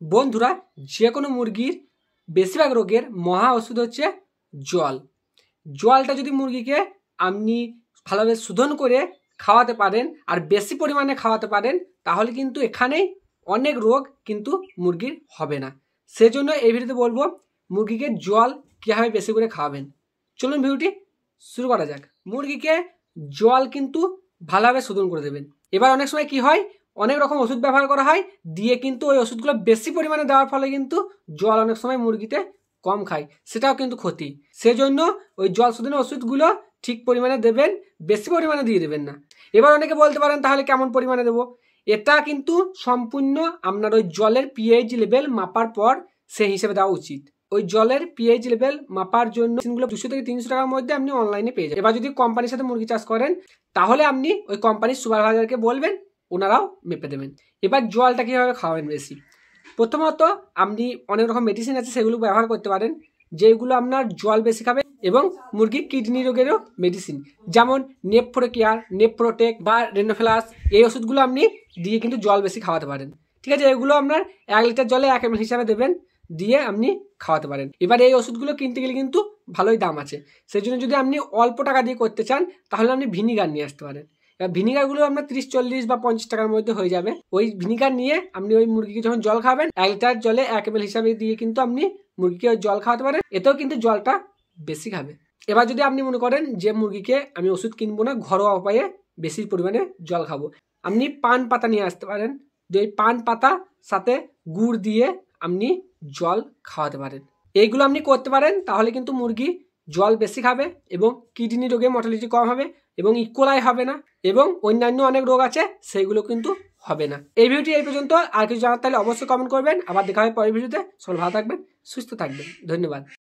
বন্ধুরা, যে কোনো মুরগির বেশিরভাগ রোগের মহা ওষুধ হচ্ছে জল। জলটা যদি মুরগিকে আপনি ভালোভাবে শোধন করে খাওয়াতে পারেন আর বেশি পরিমাণে খাওয়াতে পারেন, তাহলে কিন্তু এখানেই অনেক রোগ কিন্তু মুরগির হবে না। সেজন্য এই ভিডিওতে বলবো মুরগিকে জল কীভাবে বেশি করে খাওয়াবেন। চলুন ভিডিওটি শুরু করা যাক। মুরগিকে জল কিন্তু ভালোভাবে শোধন করে দেবেন। এবার অনেক সময় কি হয়, অনেক রকম ওষুধ ব্যবহার করা হয়, দিয়ে কিন্তু ওই ওষুধগুলো বেশি পরিমাণে দেওয়ার ফলে কিন্তু জল অনেক সময় মুরগিতে কম খায়, সেটাও কিন্তু ক্ষতি। সেজন্য ওই জল শোধনের ওষুধগুলো ঠিক পরিমাণে দেবেন, বেশি পরিমাণে দিয়ে দেবেন না। এবার অনেকে বলতে পারেন তাহলে কেমন পরিমাণে দেবো। এটা কিন্তু সম্পূর্ণ আপনার ওই জলের পিএইচ লেভেল মাপার পর সেই হিসেবে দেওয়া উচিত। ওই জলের পিএইচ লেভেল মাপার জন্য 200 থেকে 300 টাকার মধ্যে আপনি অনলাইনে পেয়ে যাবেন। এবার যদি কোম্পানির সাথে মুরগি চাষ করেন, তাহলে আপনি ওই কোম্পানির সুপারভাইজারকে বলবেন, ওনারাও মেপে দেবেন। এবার জলটা কীভাবে খাওয়াবেন বেশি, প্রথমত আপনি অনেক রকম মেডিসিন আছে, সেগুলো ব্যবহার করতে পারেন, যেগুলো আপনার জল বেশি খাবে। এবং মুরগির কিডনি রোগেরও মেডিসিন, যেমন নেফ্রোকেয়ার, নেফ্রোটেক বা রেনোফ্লাস, এই ওষুধগুলো আপনি দিয়ে কিন্তু জল বেশি খাওয়াতে পারেন। ঠিক আছে, এগুলো আপনার 1 লিটার জলে 1 ml হিসাবে দেবেন, দিয়ে আপনি খাওয়াতে পারেন। এবার এই ওষুধগুলো কিনতে গেলে কিন্তু ভালোই দাম আছে। সেই জন্য যদি আপনি অল্প টাকা দিয়ে করতে চান, তাহলে আপনি ভিনিগার নিয়ে আসতে পারেন। এবার ভিনিগারগুলো আপনার 30, 40 বা 50 টাকার মধ্যে হয়ে যাবে। ওই ভিনিগার নিয়ে আপনি ওই মুরগিকে যখন জল খাবেন, 1 লিটার জলে 1 ml হিসাবে দিয়ে কিন্তু আপনি মুরগিকে ওই জল খাওয়াতে পারেন, এতেও কিন্তু জলটা বেশি খাবে। এবার যদি আপনি মনে করেন যে মুরগিকে আমি ওষুধ কিনবো না, ঘরোয়া উপায়ে বেশি পরিমাণে জল খাবো, আপনি পান পাতা নিয়ে আসতে পারেন। ওই পান পাতা সাথে গুড় দিয়ে আপনি জল খাওয়াতে পারেন। এইগুলো আপনি করতে পারেন, তাহলে কিন্তু মুরগি জল বেশি খাবে এবং কিডনি রোগে মর্টালিটি কম হবে এবং ইকোলাই হবে না, এবং অন্যান্য অনেক রোগ আছে সেইগুলো কিন্তু হবে না। এই ভিডিওটি এই পর্যন্ত। আর কিছু জানার তাহলে অবশ্যই কমেন্ট করবেন। আবার দেখা হবে পরের ভিডিওতে। সবাই ভালো থাকবেন, সুস্থ থাকবেন। ধন্যবাদ।